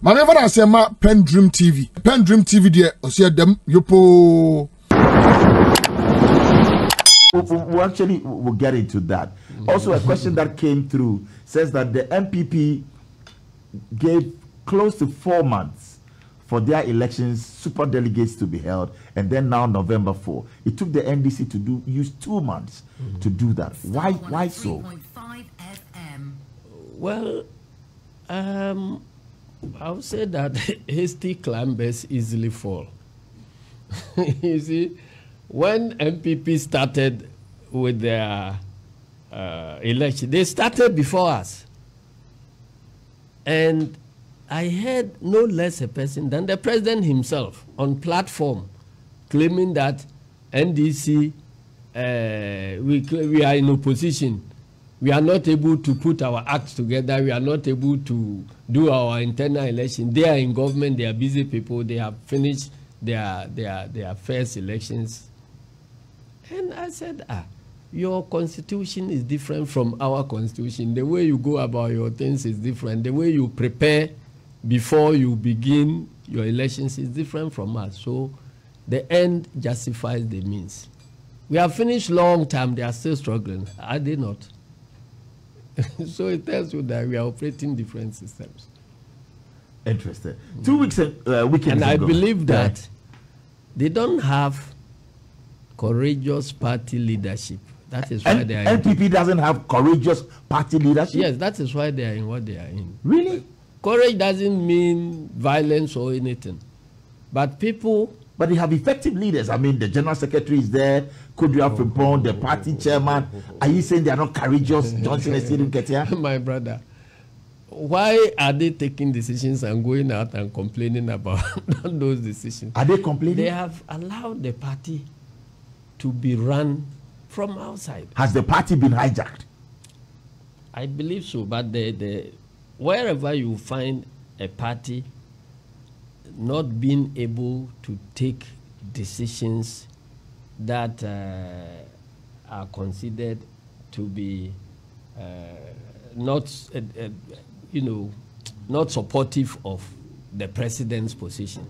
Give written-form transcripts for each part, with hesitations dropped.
Manever I say ma PENDREAM TV. PENDREAM TV there, or see them yopo. We'll get into that. Also, a question that came through says that the NPP gave close to 4 months for their elections, super delegates to be held, and then now November 4. It took the NDC to use 2 months to do that. Why so? Well, I would say that hasty climbers easily fall. You see, when NPP started with their election, they started before us. And I heard no less a person than the president himself on platform claiming that NDC, we are in opposition. We are not able to put our acts together. We are not able to do our internal election. They are in government. They are busy people. They have finished their first elections. And I said, your constitution is different from our constitution. The way you go about your things is different. The way you prepare before you begin your elections is different from us. So the end justifies the means. We have finished long time. They are still struggling. Are they not? So it tells you that we are operating different systems. Interesting. 2 weeks weekends and I ago, believe that they don't have courageous party leadership. That is why they are NPP doesn't have courageous party leadership? Yes, that is why they are in what they are in. Really? Courage doesn't mean violence or anything. But people... But they have effective leaders. I mean, the general secretary is there, Courāgeous Frimpong, the party chairman. Are you saying they are not courageous? Johnson is still in Ketia? My brother, why are they taking decisions and going out and complaining about those decisions? Are they complaining? They have allowed the party to be run from outside. Has the party been hijacked? I believe so, but wherever you find a party not being able to take decisions that are considered to be not supportive of the president's position,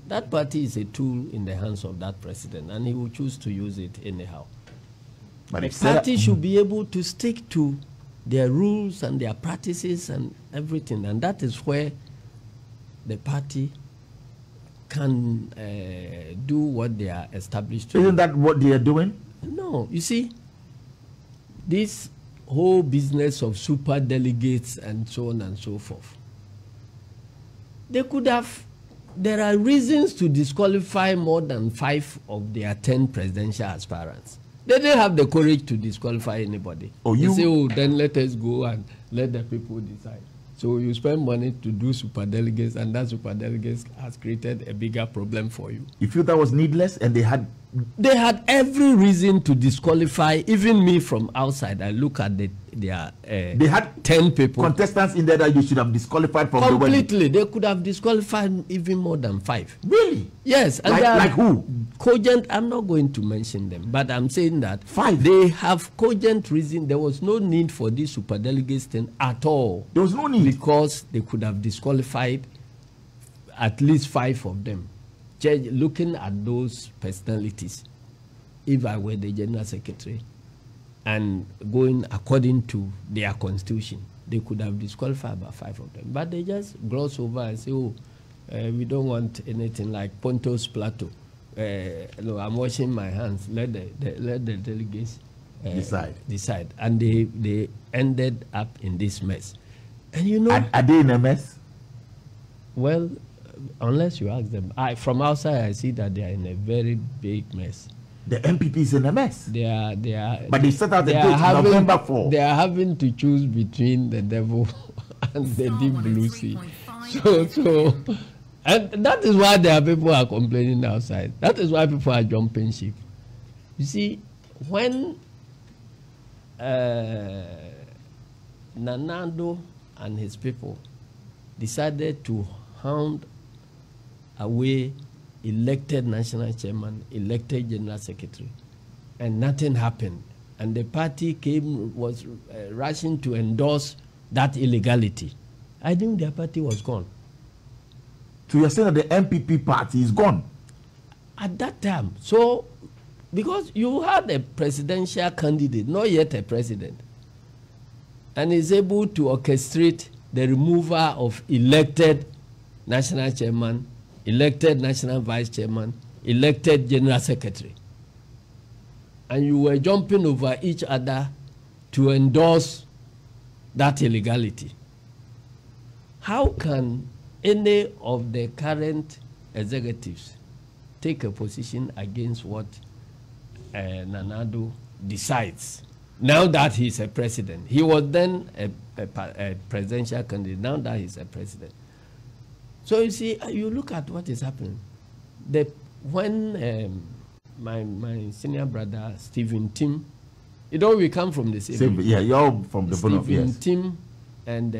that party is a tool in the hands of that president, and he will choose to use it anyhow. But the party should be able to stick to their rules and their practices and everything, and that is where the party can do what they are established to do. Isn't that what they are doing? No, you see, this whole business of super delegates and so on and so forth, they could have, there are reasons to disqualify more than 5 of their 10 presidential aspirants. They didn't have the courage to disqualify anybody. They say, oh, then let us go and let the people decide. So you spend money to do super delegates, and that super delegates has created a bigger problem for you. You feel that was needless, and they had every reason to disqualify even me from outside. I look at they had 10 people contestants in there that you should have disqualified from completely. They could have disqualified even more than 5. Really? Yes. And like who? Cogent. I'm not going to mention them, but I'm saying that 5. They have cogent reason. There was no need for this super delegates thing at all. There was no need because they could have disqualified at least 5 of them. Looking at those personalities, if I were the general secretary and going according to their constitution, they could have disqualified about 5 of them. But they just gloss over and say, oh, we don't want anything like Ponto's Plateau. No, I'm washing my hands. Let the delegates decide. And they ended up in this mess. And you know, are they in a mess? Well, unless you ask them. From outside, I see that they are in a very big mess. The NPP is in a mess. They are. But they set out the date November 4. They are having to choose between the devil and the deep blue sea. So, and that is why there are people who are complaining outside. That is why people are jumping ship. You see, when Nanado and his people decided to hound away elected national chairman, elected general secretary, and nothing happened, and the party was rushing to endorse that illegality, I knew their party was gone. So you're saying that the NPP party is gone? At that time. So, because you had a presidential candidate, not yet a president, and is able to orchestrate the removal of elected national chairman, elected national vice chairman, elected general secretary. And you were jumping over each other to endorse that illegality. How can any of the current executives take a position against what Nanado decides? Now that he's a president. He was then a presidential candidate. Now that he's a president. So you see, you look at what is happening. When my senior brother, Stephen Tim, you know, we come from the same. Yeah, you're from the Bono, yes. Stephen Tim and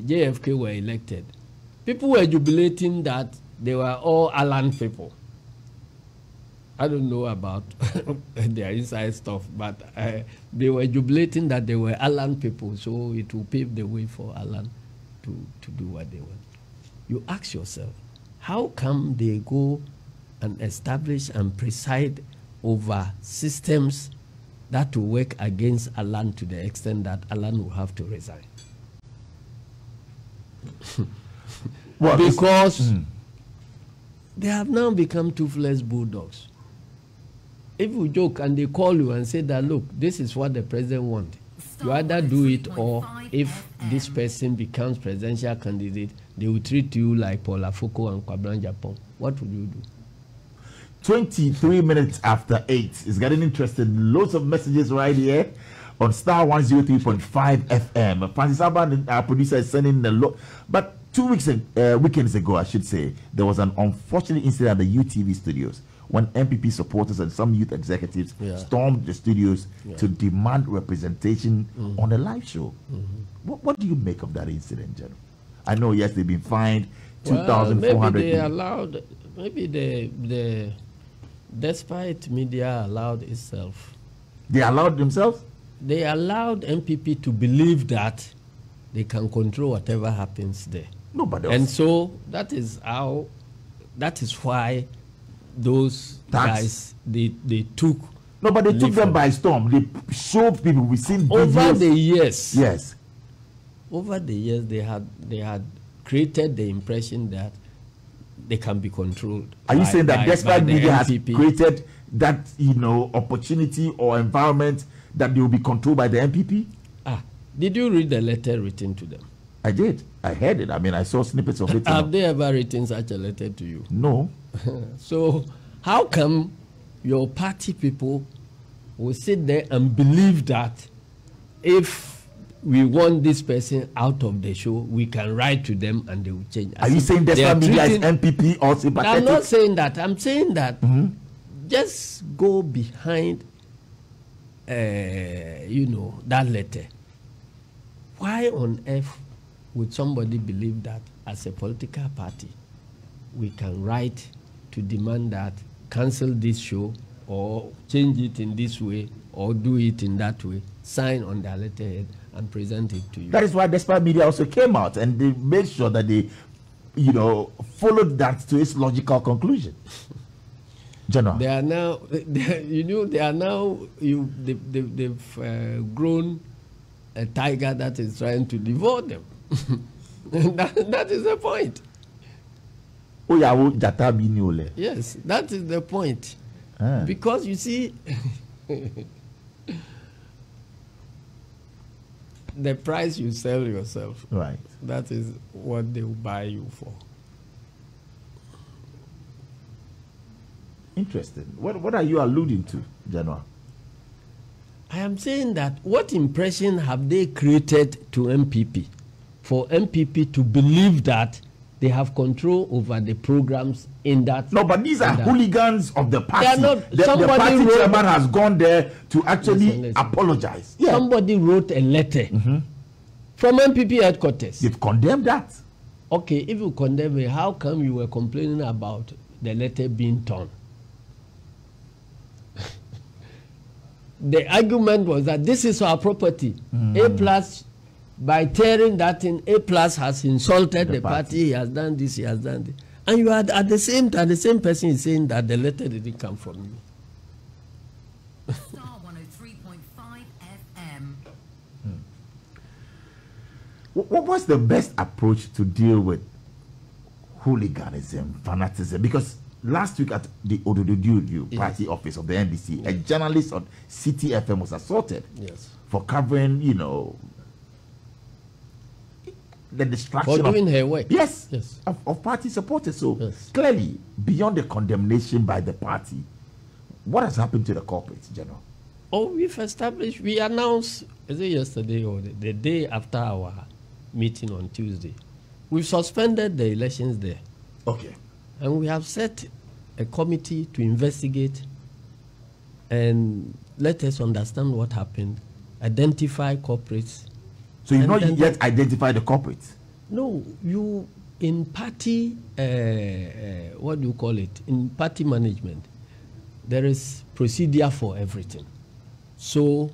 JFK were elected. People were jubilating that they were all Alan people. I don't know about their inside stuff, but they were jubilating that they were Alan people, so it will pave the way for Alan to do what they want. You ask yourself, how come they go and establish and preside over systems that will work against Alan to the extent that Alan will have to resign? Well, because they have now become toothless bulldogs. If you joke and they call you and say that, look, this is what the president wants, you either do it, or if this person becomes presidential candidate, they will treat you like Paul Afoko and Kwabran Japan. What would you do? 23 minutes after 8. It's getting interesting. Loads of messages right here on Star 103.5 FM. Francis Abba, our producer, is sending a lot. But 2 weekends ago, I should say, there was an unfortunate incident at the UTV studios when NPP supporters and some youth executives stormed the studios to demand representation on a live show. What do you make of that incident, General? I know, yes, they've been fined 2,400. Maybe they allowed, maybe the despite media allowed itself. They allowed themselves? They allowed NPP to believe that they can control whatever happens there. No, but and so that is why those guys they took. No, but they took them by storm. They showed people. We've seen over videos. the years. Yes. Over the years, they had created the impression that they can be controlled. Are you saying that despite media has created that, opportunity or environment, that they will be controlled by the NPP? Did you read the letter written to them? I did. I heard it. I mean, I saw snippets of it. Have they ever written such a letter to you? No. So how come your party people will sit there and believe that if we want this person out of the show, we can write to them and they will change? Are you saying despite media is NPP or sympathetic? I'm not saying that. I'm saying that just go behind, that letter. Why on earth would somebody believe that as a political party we can write to demand that cancel this show or change it in this way or do it in that way, sign on their letterhead and present it to you? That is why Despite Media also came out and they made sure that they, followed that to its logical conclusion. General. They are now, they've grown a tiger that is trying to devour them. that is the point. Yes, that is the point. Because you see, the price you sell yourself, right? That is what they will buy you for. Interesting. What are you alluding to, General? I am saying that what impression have they created to MPP for MPP to believe that they have control over the programs in that? No, but these are hooligans of the party. They are not, the party chairman has gone there to actually apologize. Yeah. Somebody wrote a letter from MPP headquarters. They've condemned that. Okay, if you condemn it, how come you were complaining about the letter being torn? The argument was that this is our property. A+ by tearing that in, A+ has insulted the party. He has done this, he has done this. And you are at the same time, the same person is saying that the letter didn't come from you. Star 103.5 FM. What was the best approach to deal with hooliganism, fanaticism? Because last week at the Odododudu party office of the NBC, a journalist on City FM was assaulted for covering, you know, the distraction for doing her work. Yes. Of party supporters. So clearly, beyond the condemnation by the party, what has happened to the corporates, General? Oh, we announced, is it yesterday or the day after our meeting on Tuesday, we've suspended the elections there. Okay. And we have set a committee to investigate and let us understand what happened, identify corporates. So you've not yet identified the corporates? No, you, in party, what do you call it? In party management, there is procedure for everything. So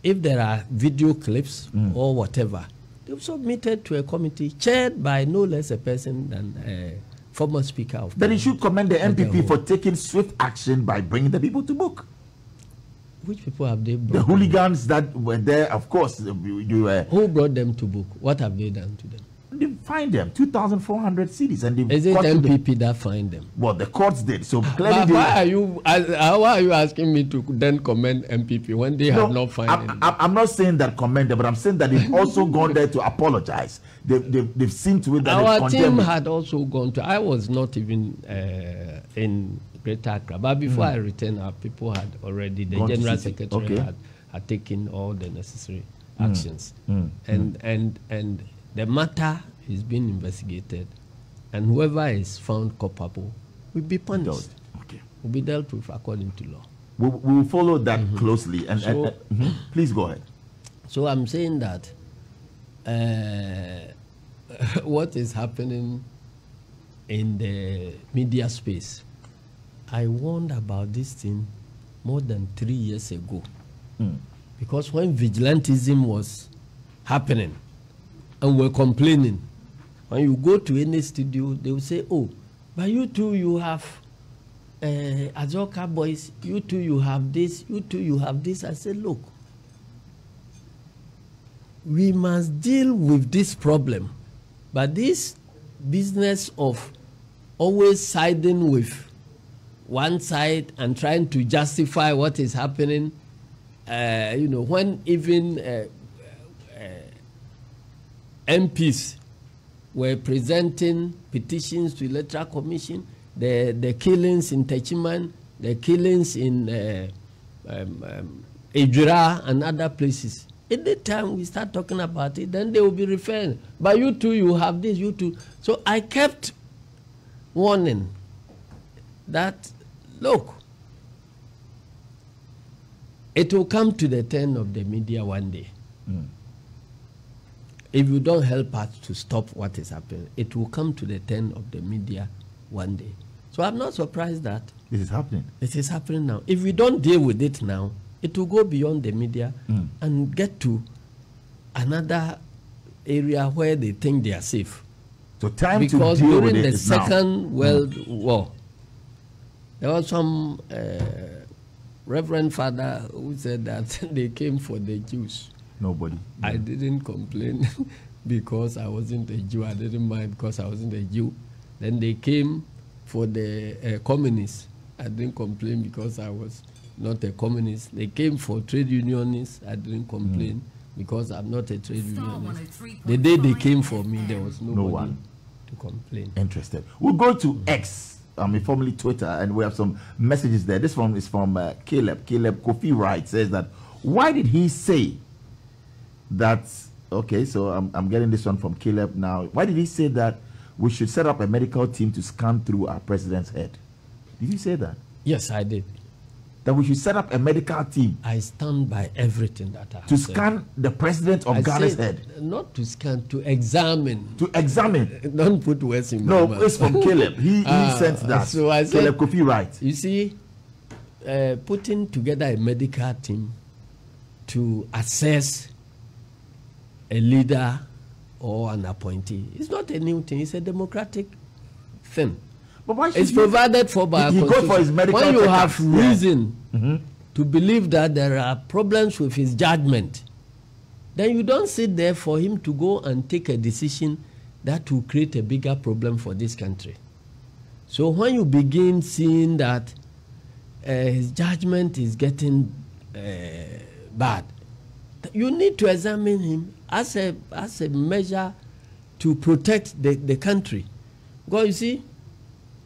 if there are video clips or whatever, they've submitted to a committee chaired by no less a person than former Speaker of Then you should commend the NPP for taking swift action by bringing the people to book. Which people have they brought? The hooligans that were there, of course. Who brought them to book? What have they done to them? They fined them 2,400 cedis, and they is it NPP that fined them? Well, the courts did. So clearly, why are you asking me to then commend NPP when they have not fined? I'm not saying that commend them, but I'm saying that they've also gone there to apologize. They've seen to it that our team had also gone to. I was not even in Greater Accra, but before I returned, our people had already, the General Secretary had taken all the necessary actions. And the matter is being investigated, and whoever is found culpable will be punished. Will be dealt with according to law. We will follow that closely. And, so, please go ahead. So I'm saying that what is happening in the media space, I warned about this thing more than 3 years ago. Because when vigilantism was happening and we're complaining, when you go to any studio, they will say, oh, but you too, you have Azoka boys, you too, you have this, you too, you have this. I said, look, we must deal with this problem. But this business of always siding with one side and trying to justify what is happening, you know, when even MPs were presenting petitions to Electoral Commission, the killings in Techiman, the killings in Ejura and other places. At the time we start talking about it, then they will be referring, but you too, you have this, you too. So I kept warning that, look, it will come to the turn of the media one day. If you don't help us to stop what is happening, it will come to the turn of the media one day. So I'm not surprised that this is happening. It is happening now. If we don't deal with it now, it will go beyond the media and get to another area where they think they are safe. So time because to deal with during it the Second World War, there was some Reverend Father who said that they came for the Jews. Nobody. I didn't complain because I wasn't a Jew. I didn't mind because I wasn't a Jew. Then they came for the communists. I didn't complain because I was not a communist. They came for trade unionists. I didn't complain because I'm not a trade unionist. The day they came for me, there was nobody to complain. Interested. We'll go to X, formerly Twitter, and we have some messages there. This one is from Caleb. Caleb Kofi Wright says that, why did he say that, okay, so I'm getting this one from Caleb now. Why did he say that we should set up a medical team to scan through our president's head? Did you say that? Yes, I did. That we should set up a medical team. I stand by everything that I have to said. Scan the president of Ghana's head. Not to scan, to examine. To examine. Don't put words in my mouth. No, it's from Caleb. He sent that. So I said, Caleb Kofi Wright. You see, putting together a medical team to assess a leader or an appointee. It's not a new thing. It's a democratic thing. But why should It's provided for by he our go for his constitution. medical When you have checkups, yeah. reason to believe that there are problems with his judgment, then you don't sit there for him to go and take a decision that will create a bigger problem for this country. So when you begin seeing that his judgment is getting bad, you need to examine him as a measure to protect the country. Because you see,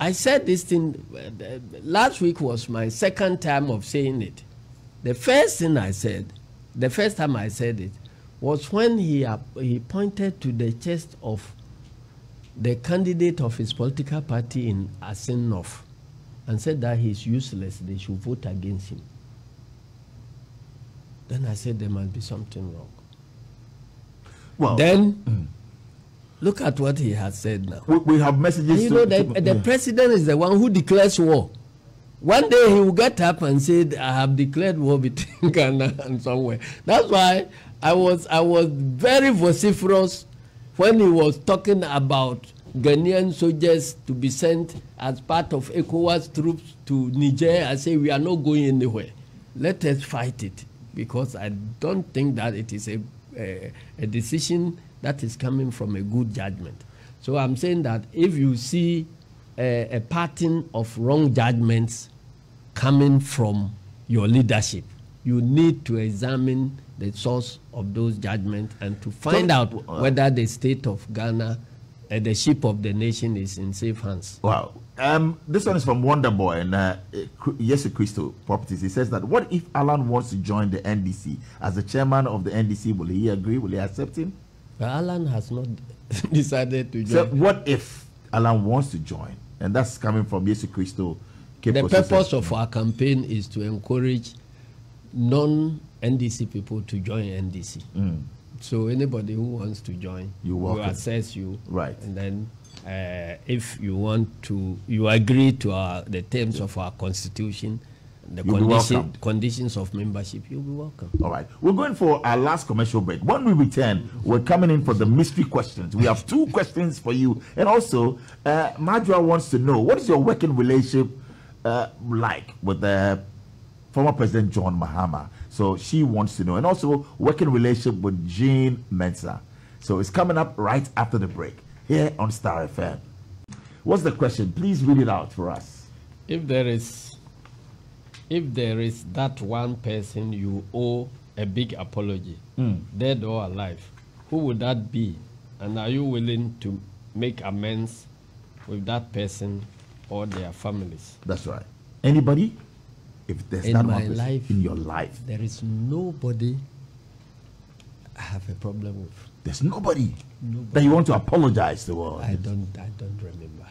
I said this thing, last week was my second time of saying it. The first time I said it, was when he pointed to the chest of the candidate of his political party in Asedu and said that he's useless, they should vote against him. Then I said there must be something wrong. Well, then look at what he has said now. we have messages. And you know that the president is the one who declares war. One day he will get up and say, I have declared war between Ghana and somewhere. That's why I was very vociferous when he was talking about Ghanaian soldiers to be sent as part of ECOWAS troops to Niger. I say we are not going anywhere. Let us fight it, because I don't think that it is a decision that is coming from a good judgment. So I'm saying that if you see a pattern of wrong judgments coming from your leadership, you need to examine the source of those judgments and to find out whether the state of Ghana, the ship of the nation, is in safe hands. Wow. This one is from Wonderboy and Yesu Christo Properties. He says that, what if Alan wants to join the NDC? As the chairman of the NDC, will he agree? Will he accept him? But Alan has not decided to join. So what if Alan wants to join? And that's coming from Yesu Christo. The purpose of our campaign is to encourage non-NDC people to join NDC. So anybody who wants to join, will assess you. Right. And then if you want to, you agree to the terms of our constitution, the conditions of membership, you'll be welcome. All right. We're going for our last commercial break. When we return, we're coming in for the mystery questions. We have 2 questions for you. And also, Majua wants to know, what is your working relationship like with the former President John Mahama? So she wants to know. And also, working relationship with Jean Mensah. So it's coming up right after the break here on Star FM. What's the question? Please read it out for us. If there is that one person you owe a big apology, dead or alive, who would that be? And are you willing to make amends with that person or their families? That's right. Anybody? If there's in that my one person life, in your life, there is nobody I have a problem with. There's nobody that you want to apologize to. I don't remember. I don't remember.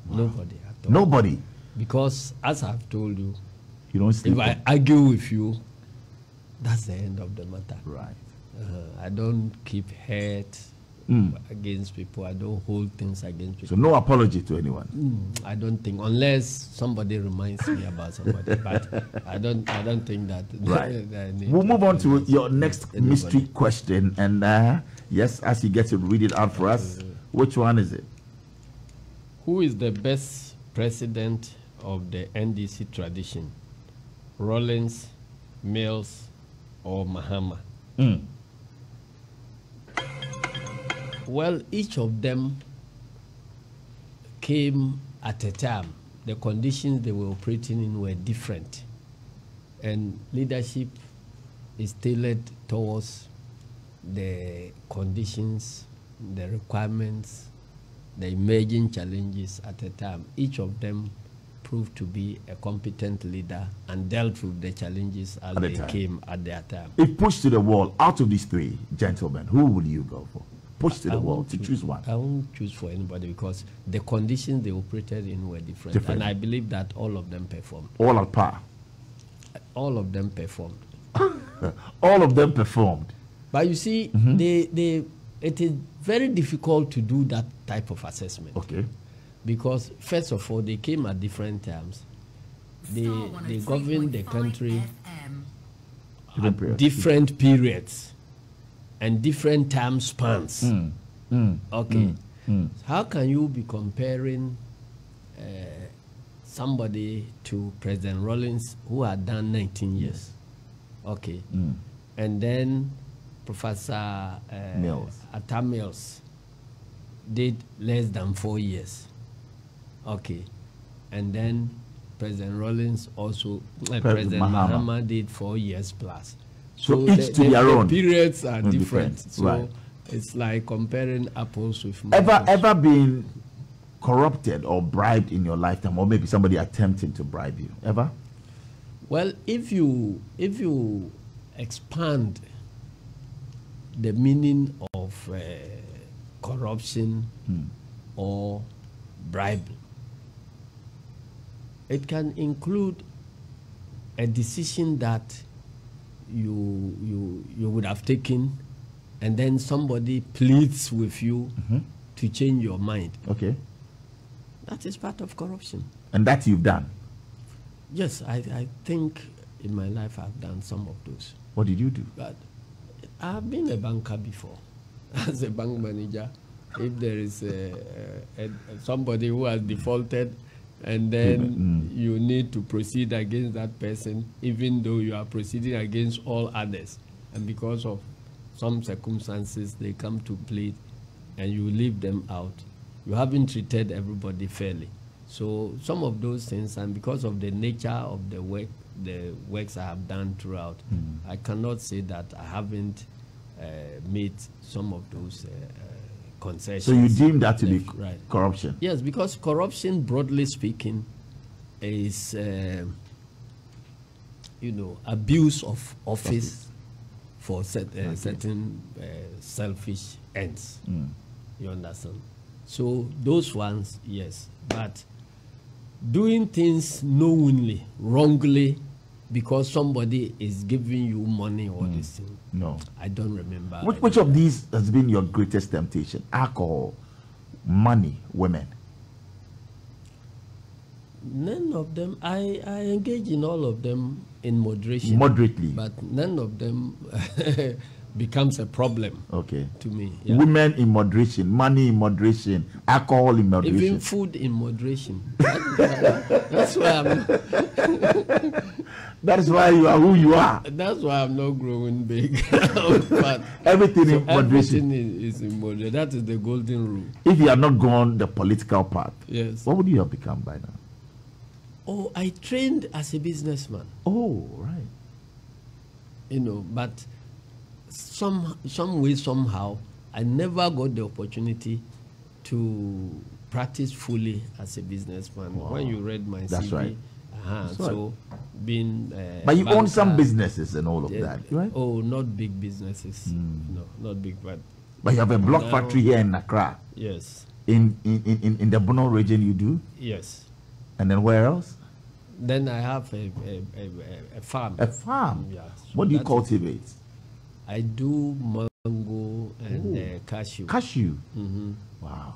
Wow. Nobody at all. Nobody. Because as I've told you, you don't sleep. If I argue with you, that's the end of the matter. Right. I don't keep hate against people. I don't hold things against people. So no apology to anyone. I don't think, unless somebody reminds me about somebody. But I don't think that. Right. We'll move on to your next mystery question. And yes, as you get to read it out for us, which one is it? Who is the best president of the NDC tradition? Rawlings, Mills, or Mahama? Well, each of them came at a time. The conditions they were operating in were different. And leadership is tailored towards the conditions, the requirements, the emerging challenges at a time. Each of them proved to be a competent leader and dealt with the challenges as they came at their time. If pushed to the wall, out of these 3 gentlemen, who will you go for? Pushed to the wall to choose one. I won't choose for anybody because the conditions they operated in were different. And I believe that all of them performed. All at par. All of them performed. All of them performed. But you see, it is very difficult to do that type of assessment. Okay. Because first of all, they came at different times. They governed the country at different periods. and different time spans. Okay. How can you be comparing somebody to President Rawlings who had done 19 years? Okay. And then Professor Attãcks did less than 4 years. Okay. And then President Rawlings also, President Mahama did 4 years plus. So each to their own. The periods are different. So it's like comparing apples with Ever been corrupted or bribed in your lifetime, or maybe somebody attempting to bribe you? Ever? Well, if you expand the meaning of corruption or bribe, it can include a decision that you would have taken, and then somebody pleads with you to change your mind. Okay. That is part of corruption. And that you've done? Yes, I think in my life I've done some of those. What did you do? But I've been a banker before. As a bank manager, if there is somebody who has defaulted, and then you need to proceed against that person, even though you are proceeding against all others, and because of some circumstances they come to plead and you leave them out, you haven't treated everybody fairly. So some of those things, and because of the nature of the works I have done throughout, I cannot say that I haven't made some of those concessions. So you deem that to be corruption? Yes, because corruption, broadly speaking, is abuse of office for certain selfish ends. You understand? So those ones, yes, but doing things knowingly, wrongly, because somebody is giving you money or this thing. No. I don't remember. Which of these has been your greatest temptation? Alcohol, money, women? None of them. I engage in all of them in moderation. Moderately. But none of them becomes a problem to me. Yeah. Women in moderation, money in moderation, alcohol in moderation. Even food in moderation. That's why I'm that is why you are who you are. That's why I'm not growing big. But everything in moderation. Everything is in moderation. That is the golden rule. If you had not gone the political path, yes, what would you have become by now? Oh, I trained as a businessman. Oh, right. But some way, somehow, I never got the opportunity to practice fully as a businessman. Wow. When you read my That's CV, right. So being but you own some businesses and all of that, right? Oh, not big businesses. No, not big, but you have a block factory here in Accra. Yes. In the Bono region, you do? Yes. And then where else? Then I have a farm. A farm? Yeah. So what do you cultivate? I do mango and cashew. Cashew? Wow.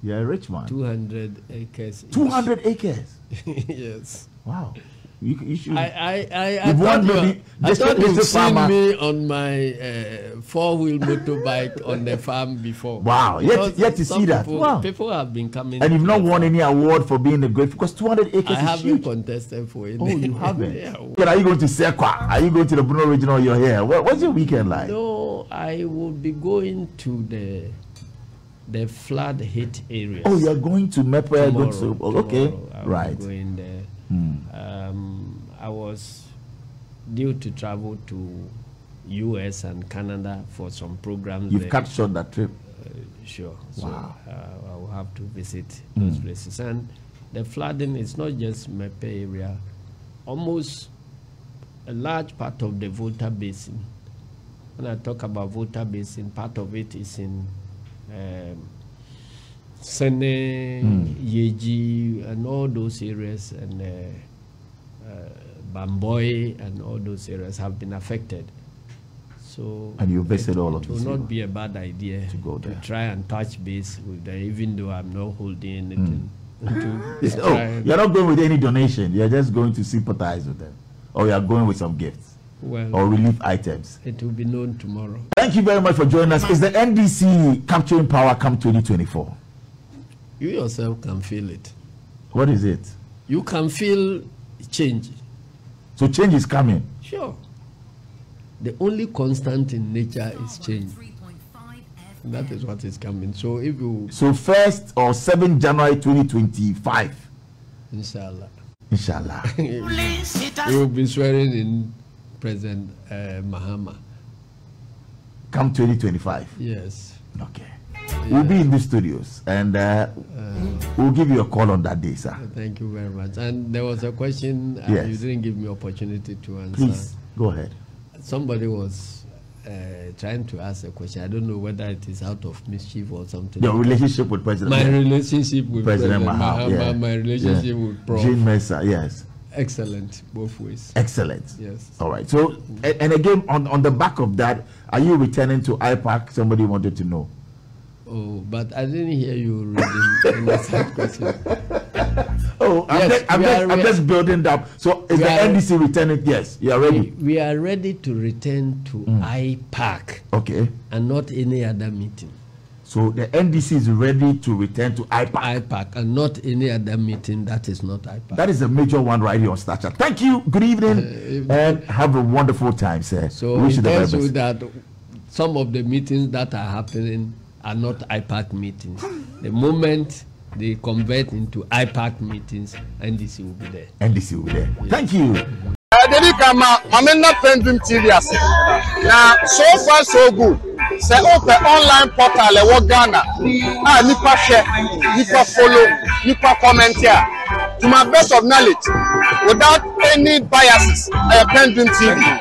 You're a rich man. 200 acres. 200 acres? Yes. Wow. You should. I thought you've seen me on my four-wheel motorbike on the farm before. Wow. Yet to see that. Wow. People have been coming. And you've not won any award for being a great, because 200 acres is huge. I haven't contested for it. Oh, you haven't? Yeah. But are you going to Sekwa? Are you going to the Bono region, or you're here? What's your weekend like? No, I will be going to the flood hit areas. Oh, you're going to Mepe? Okay. Right. I'm going there. I was due to travel to US and Canada for some programs. You've cut short that trip? Sure. Wow. So I will have to visit those places. And the flooding is not just Mepe area. Almost a large part of the Volta Basin. When I talk about Volta Basin, part of it is in Sene, Yeji, and all those areas, and Bamboy, and all those areas have been affected. So, and you visited all of it will not be a bad idea to go there, to try and touch base with them, even though I'm not holding anything. You're not going with any donation. You're just going to sympathize with them, or you're going with some gifts. or relief items? It will be known tomorrow. Thank you very much for joining us. Is the NDC capturing power come 2024? You yourself can feel it. What is it? You can feel change. So change is coming. Sure. The only constant in nature is change. That is what is coming. So if you... So 1st or 7th January 2025. Inshallah. Inshallah. We will be swearing in President Mahama. Come 2025. Yes. Okay. We'll be in the studios and we'll give you a call on that day, sir. Thank you very much. And there was a question Yes. you didn't give me opportunity to answer. Please, go ahead. Somebody was trying to ask a question. I don't know whether it is out of mischief or something. Your relationship with President My relationship with President Mahama, yeah. my relationship with Prof. Jean Mesa, yes. Excellent, both ways. Excellent. Yes. All right. So, and again, on the back of that, are you returning to IPAC? Somebody wanted to know. Oh, but I didn't hear you reading that question. Oh, Yes, I'm just building up. So, is the NDC returning? Yes, you are ready. We are ready to return to IPAC Okay. and not any other meeting. So, the NDC is ready to return to IPAC. IPAC and not any other meeting that is not IPAC. That is a major one right here on Stature. Thank you. Good evening and have a wonderful time, sir. So wish you it the very tells you best. that some of the meetings that are happening are not IPAC meetings. The moment they convert into IPAC meetings, NDC will be there. NDC will be there. Thank you. PENDREAM TV ase. Now, so far so good. Say open online portal e wo Ghana. Nipa share, nipa follow, nipa comment here. To my best of knowledge, without any biases, PENDREAM TV.